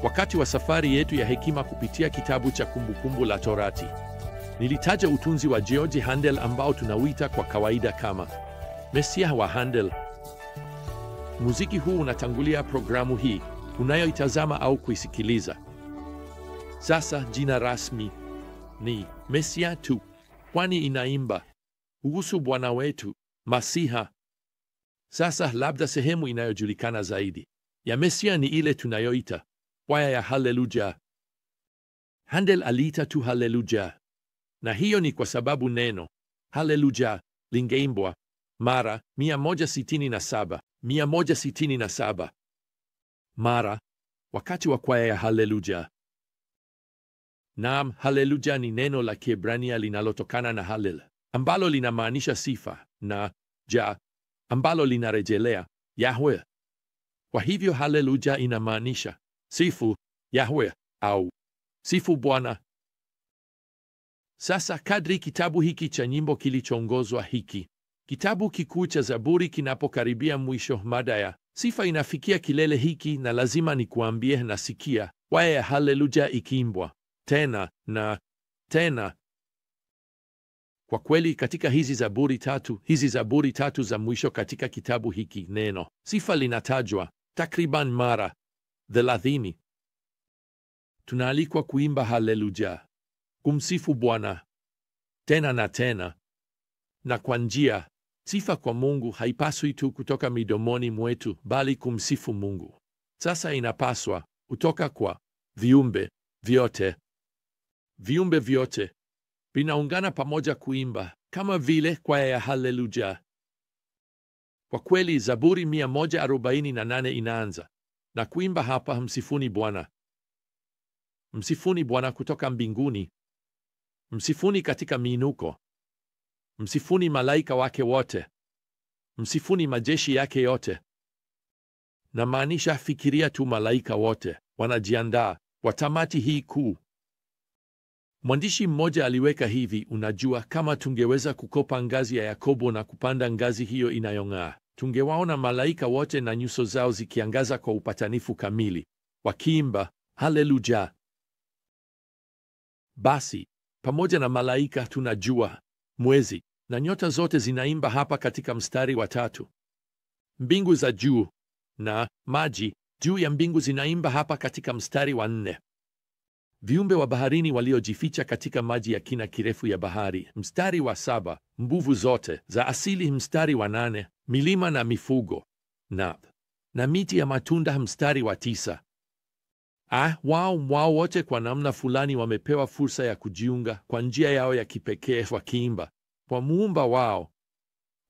Wakati wa safari yetu ya hekima kupitia kitabu cha Kumbukumbu la Torati, nilitaja utunzi wa George Handel ambao tunauita kwa kawaida kama Mesia wa Handel. Muziki huu unatangulia programu hii unayoitazama au kuisikiliza. Sasa jina rasmi ni Mesia tu, kwani inaimba kuhusu Bwana wetu Masiha. Sasa labda sehemu inayojulikana zaidi ya Mesia ni ile tunayoita kwaya ya Haleluya. Handel aliita tu Haleluya, na hiyo ni kwa sababu neno Haleluya lingeimbwa mara 167 mara wakati wa kwaya ya Haleluya. Naam, Haleluya ni neno la Kiebrania linalotokana na Halel ambalo linamaanisha sifa na ja ambalo linarejelea Yahweh. Kwa hivyo Haleluya inamaanisha sifu Yahweh au sifu Bwana. Sasa kadri kitabu hiki cha nyimbo kilichoongozwa, hiki kitabu kikuu cha Zaburi kinapokaribia mwisho, mada ya sifa inafikia kilele hiki, na lazima nikuambie, nasikia kwaya ya Haleluya ikiimbwa tena na tena. Kwa kweli katika hizi zaburi tatu za mwisho katika kitabu hiki, neno sifa linatajwa takriban mara 30. Tunaalikwa kuimba Haleluya, kumsifu Bwana tena na tena. Na kwa njia, sifa kwa Mungu haipaswi tu kutoka midomoni mwetu, bali kumsifu Mungu sasa inapaswa kutoka kwa viumbe vyote. Viumbe vyote vinaungana pamoja kuimba kama vile kwaya ya Haleluya. Kwa kweli Zaburi 148 inaanza na kuimba hapa, msifuni Bwana. Msifuni Bwana kutoka mbinguni. Msifuni katika miinuko. Msifuni malaika wake wote. Msifuni majeshi yake yote. Na maanisha, fikiria tu, malaika wote wanajiandaa kwa tamati hii kuu. Mwandishi mmoja aliweka hivi: unajua, kama tungeweza kukopa ngazi ya Yakobo na kupanda ngazi hiyo inayong'aa, tungewaona malaika wote na nyuso zao zikiangaza kwa upatanifu kamili, wakiimba Haleluya. Basi pamoja na malaika, tunajua mwezi na nyota zote zinaimba hapa katika mstari wa 3. Mbingu za juu na maji juu ya mbingu zinaimba hapa katika mstari wa 4. Viumbe wa baharini waliojificha katika maji ya kina kirefu ya bahari, mstari wa 7. Mbuvu zote za asili, mstari wa 8. Milima na mifugo na miti ya matunda, mstari wa 9. Wao wote kwa namna fulani wamepewa fursa ya kujiunga kwa njia yao ya kipekee, wakiimba kwa muumba wao.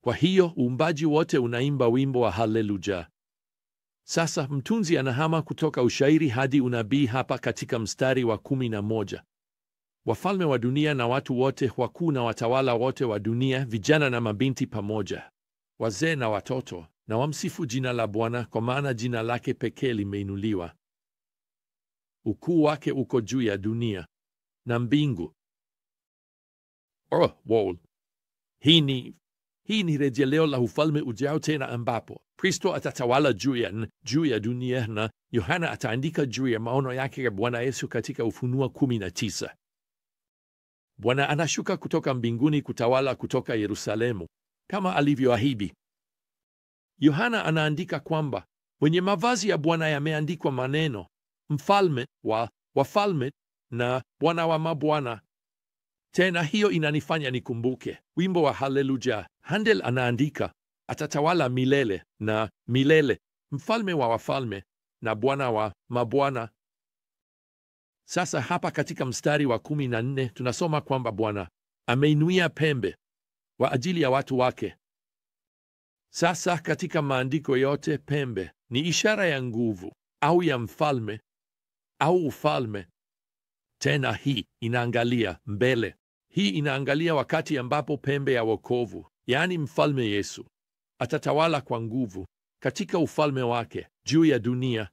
Kwa hiyo uumbaji wote unaimba wimbo wa Haleluya. Sasa mtunzi anahama kutoka ushairi hadi unabii hapa katika mstari wa 11. Wafalme wa dunia na watu wote, wakuu na watawala wote wa dunia, vijana na mabinti pamoja, wazee na watoto, na wamsifu jina la Bwana, kwa maana jina lake pekee limeinuliwa. Ukuu wake uko juu ya dunia na mbingu. Hii ni rejeleo la ufalme ujao tena, ambapo Kristo atatawala juu ya dunia, na Yohana ataandika juu ya maono yake ya Bwana Yesu katika Ufunuo 19. Bwana anashuka kutoka mbinguni kutawala kutoka Yerusalemu kama alivyoahidi. Yohana anaandika kwamba kwenye mavazi ya Bwana yameandikwa maneno, mfalme wa wafalme na Bwana wa mabwana. Tena hiyo inanifanya nikumbuke wimbo wa Haleluya. Handel anaandika, atatawala milele na milele, mfalme wa wafalme na Bwana wa mabwana. Sasa hapa katika mstari wa 14 tunasoma kwamba Bwana ameinuia pembe kwa ajili ya watu wake. Sasa katika maandiko yote, pembe ni ishara ya nguvu au ya mfalme au ufalme. Tena hii inaangalia mbele. Hii inaangalia wakati ambapo pembe ya wokovu, yaani mfalme Yesu, atatawala kwa nguvu katika ufalme wake juu ya dunia.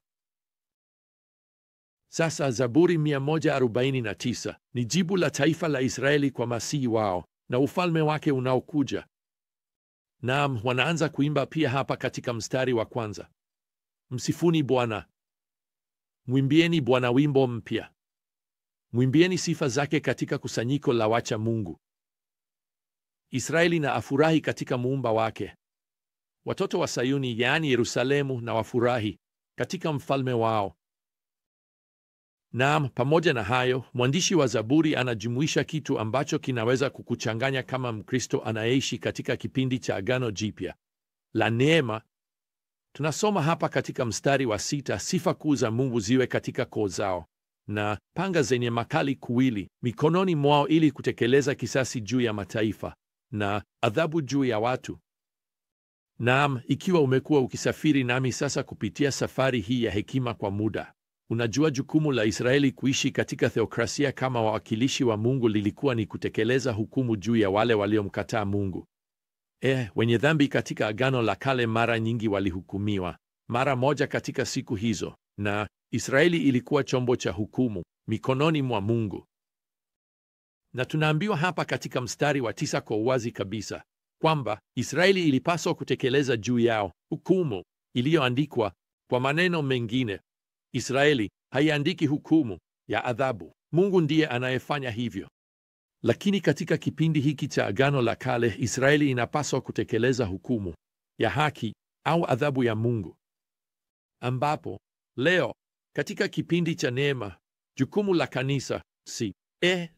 Sasa Zaburi 149 ni jibu la taifa la Israeli kwa Masihi wao na ufalme wake unaokuja. Naam, wanaanza kuimba pia hapa katika mstari wa 1. Msifuni Bwana. Mwimbieni Bwana wimbo mpya. Mwimbieni sifa zake katika kusanyiko la wacha Mungu. Israeli na afurahi katika muumba wake. Watoto wa Sayuni, yaani Yerusalemu, na wafurahi katika mfalme wao. Naam, pamoja na hayo, mwandishi wa Zaburi anajumuisha kitu ambacho kinaweza kukuchanganya kama Mkristo anayeishi katika kipindi cha Agano Jipya la neema. Tunasoma hapa katika mstari wa 6, sifa kuu za Mungu ziwe katika koo zao, na panga zenye makali kuwili mikononi mwao, ili kutekeleza kisasi juu ya mataifa na adhabu juu ya watu. Naam, ikiwa umekuwa ukisafiri nami sasa kupitia safari hii ya hekima kwa muda, unajua jukumu la Israeli kuishi katika theokrasia kama wawakilishi wa Mungu lilikuwa ni kutekeleza hukumu juu ya wale waliomkataa Mungu. Wenye dhambi katika Agano la Kale mara nyingi walihukumiwa mara moja katika siku hizo, na Israeli ilikuwa chombo cha hukumu mikononi mwa Mungu. Na tunaambiwa hapa katika mstari wa 9 kwa uwazi kabisa kwamba Israeli ilipaswa kutekeleza juu yao hukumu iliyoandikwa. Kwa maneno mengine, Israeli haiandiki hukumu ya adhabu. Mungu ndiye anayefanya hivyo. Lakini katika kipindi hiki cha Agano la Kale, Israeli inapaswa kutekeleza hukumu ya haki au adhabu ya Mungu, ambapo leo katika kipindi cha neema, jukumu la kanisa si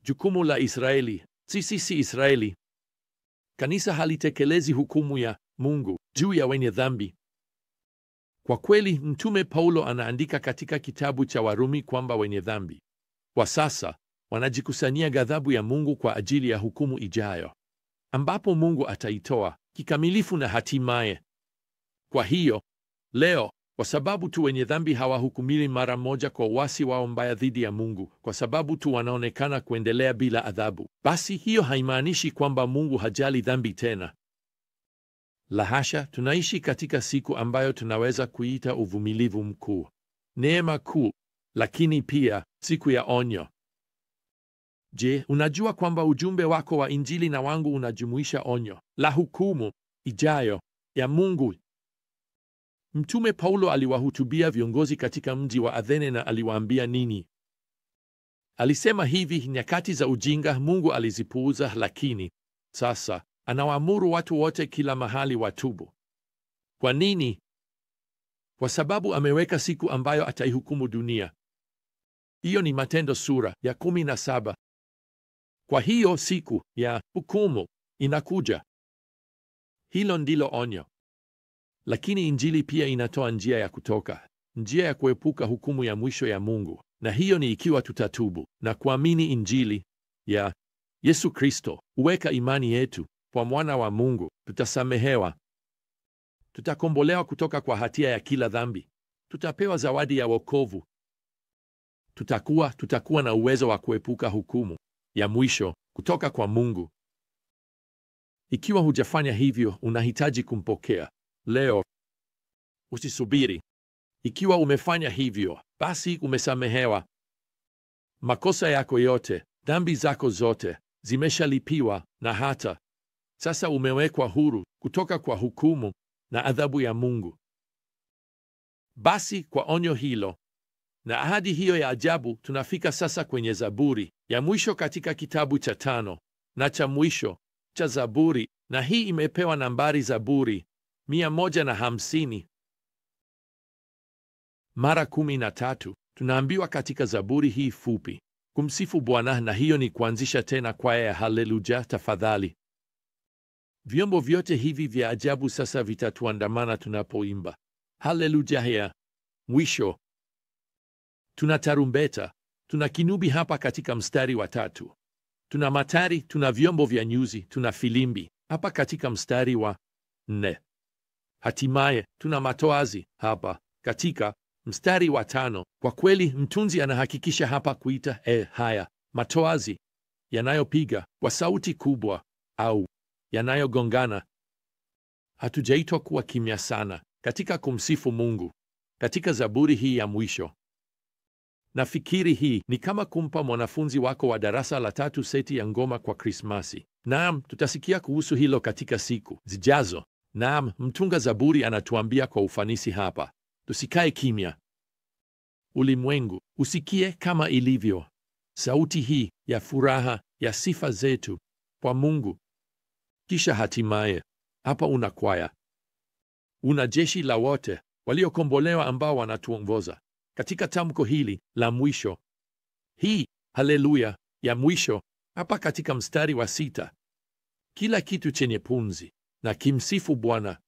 jukumu la Israeli. Si Israeli. Kanisa halitekelezi hukumu ya Mungu juu ya wenye dhambi. Kwa kweli, Mtume Paulo anaandika katika kitabu cha Warumi kwamba wenye dhambi kwa sasa wanajikusanyia ghadhabu ya Mungu kwa ajili ya hukumu ijayo, ambapo Mungu ataitoa kikamilifu na hatimaye. Kwa hiyo leo, kwa sababu tu wenye dhambi hawahukumiwi mara moja kwa uasi wao mbaya dhidi ya Mungu, kwa sababu tu wanaonekana kuendelea bila adhabu, basi hiyo haimaanishi kwamba Mungu hajali dhambi tena. La hasha, tunaishi katika siku ambayo tunaweza kuita uvumilivu mkuu, neema kuu, lakini pia siku ya onyo. Je, unajua kwamba ujumbe wako wa Injili na wangu unajumuisha onyo la hukumu ijayo ya Mungu? Mtume Paulo aliwahutubia viongozi katika mji wa Athene na aliwaambia nini? Alisema hivi: nyakati za ujinga Mungu alizipuuza, lakini sasa anawaamuru watu wote kila mahali watubu. Kwa nini? Kwa sababu ameweka siku ambayo ataihukumu dunia. Hiyo ni Matendo sura ya 17. Kwa hiyo siku ya hukumu inakuja. Hilo ndilo onyo. Lakini Injili pia inatoa njia ya kutoka, njia ya kuepuka hukumu ya mwisho ya Mungu, na hiyo ni ikiwa tutatubu na kuamini Injili ya Yesu Kristo, uweka imani yetu kwa mwana wa Mungu, tutasamehewa, tutakombolewa kutoka kwa hatia ya kila dhambi, tutapewa zawadi ya wokovu, tutakuwa na uwezo wa kuepuka hukumu ya mwisho kutoka kwa Mungu. Ikiwa hujafanya hivyo, unahitaji kumpokea leo. Usisubiri. Ikiwa umefanya hivyo, basi umesamehewa. Makosa yako yote, dhambi zako zote zimeshalipiwa, na hata sasa umewekwa huru kutoka kwa hukumu na adhabu ya Mungu. Basi kwa onyo hilo na ahadi hiyo ya ajabu, tunafika sasa kwenye Zaburi ya mwisho katika kitabu cha 5 na cha mwisho cha Zaburi, na hii imepewa nambari Zaburi 150. Mara 13 tunaambiwa katika Zaburi hii fupi kumsifu Bwana, na hiyo ni kuanzisha tena kwaya ya haleluya. Tafadhali, vyombo vyote hivi vya ajabu sasa vitatuandamana tunapoimba haleluya ya mwisho. Tuna tarumbeta, tuna kinubi hapa katika mstari wa 3, tuna matari, tuna vyombo vya nyuzi, tuna filimbi hapa katika mstari wa 4. Hatimaye tuna matoazi hapa katika mstari wa 5. Kwa kweli, mtunzi anahakikisha hapa kuita haya matoazi yanayopiga kwa sauti kubwa au yanayogongana. Hatujaitwa kuwa kimya sana katika kumsifu Mungu katika Zaburi hii ya mwisho. Nafikiri hii ni kama kumpa mwanafunzi wako wa darasa la 3 seti ya ngoma kwa Krismasi. Naam, tutasikia kuhusu hilo katika siku zijazo. Naam, mtunga Zaburi anatuambia kwa ufanisi hapa, tusikae kimya. ulimwengu usikie kama ilivyo sauti hii ya furaha ya sifa zetu kwa Mungu. Kisha hatimaye hapa una kwaya, una jeshi la wote waliokombolewa ambao wanatuongoza katika tamko hili la mwisho, hii haleluya ya mwisho hapa katika mstari wa 6: kila kitu chenye pumzi na kimsifu Bwana.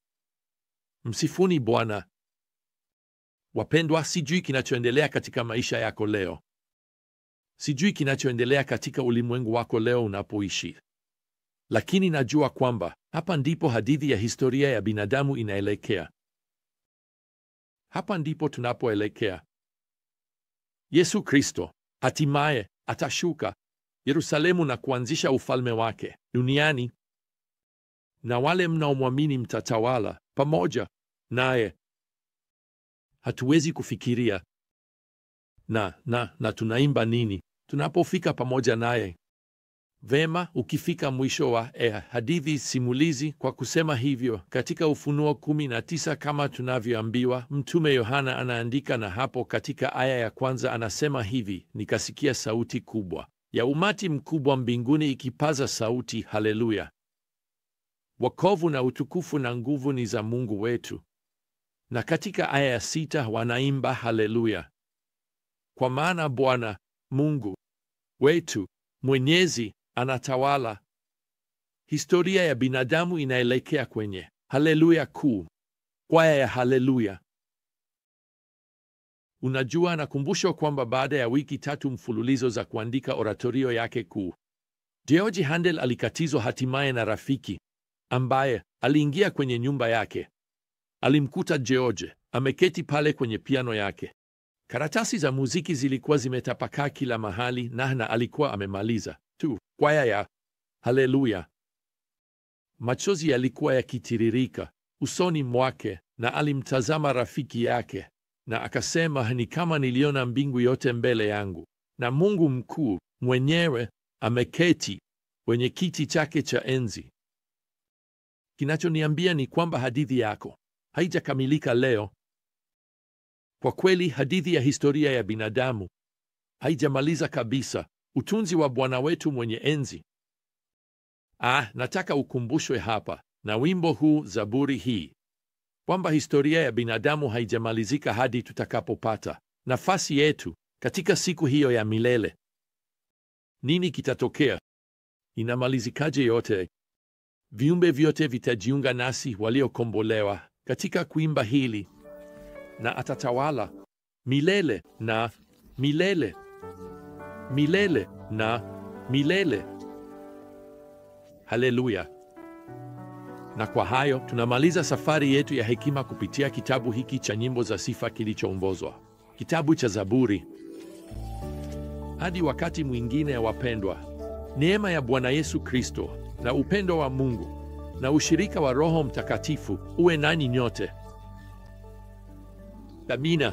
Msifuni Bwana. Wapendwa, sijui kinachoendelea katika maisha yako leo. Sijui kinachoendelea katika ulimwengu wako leo unapoishi, lakini najua kwamba hapa ndipo hadithi ya historia ya binadamu inaelekea. Hapa ndipo tunapoelekea. Yesu Kristo hatimaye atashuka Yerusalemu na kuanzisha ufalme wake duniani, na wale mnaomwamini mtatawala pamoja naye. Hatuwezi kufikiria na tunaimba nini tunapofika pamoja naye. Vema, ukifika mwisho wa hadithi simulizi kwa kusema hivyo, katika Ufunuo 19 kama tunavyoambiwa, Mtume Yohana anaandika, na hapo katika aya ya 1 anasema hivi: nikasikia sauti kubwa ya umati mkubwa mbinguni ikipaza sauti, haleluya! Wokovu na utukufu na nguvu ni za Mungu wetu. Na katika aya ya 6 wanaimba haleluya, kwa maana Bwana Mungu wetu Mwenyezi anatawala. Historia ya binadamu inaelekea kwenye haleluya kuu, kwaya ya haleluya. Unajua, nakumbushwa kwamba baada ya wiki 3 mfululizo za kuandika oratorio yake kuu, George Handel alikatizwa hatimaye na rafiki ambaye aliingia kwenye nyumba yake. Alimkuta George ameketi pale kwenye piano yake. Karatasi za muziki zilikuwa zimetapakaa kila mahali, na alikuwa amemaliza tu kwaya ya haleluya. Machozi yalikuwa yakitiririka usoni mwake, na alimtazama rafiki yake na akasema, ni kama niliona mbingu yote mbele yangu, na Mungu mkuu mwenyewe ameketi kwenye kiti chake cha enzi. Kinachoniambia ni kwamba hadithi yako haijakamilika leo. Kwa kweli, hadithi ya historia ya binadamu haijamaliza kabisa utunzi wa Bwana wetu mwenye enzi. Nataka ukumbushwe hapa na wimbo huu, zaburi hii, kwamba historia ya binadamu haijamalizika hadi tutakapopata nafasi yetu katika siku hiyo ya milele. Nini kitatokea? Inamalizikaje yote? Viumbe vyote vitajiunga nasi waliokombolewa katika kuimba hili, na atatawala milele na milele, milele na milele. Haleluya! Na kwa hayo tunamaliza safari yetu ya hekima kupitia kitabu hiki cha nyimbo za sifa kilichoongozwa, kitabu cha Zaburi. Hadi wakati mwingine, wapendwa, neema ya Bwana Yesu Kristo na upendo wa Mungu na ushirika wa Roho Mtakatifu uwe nanyi nyote. Amina.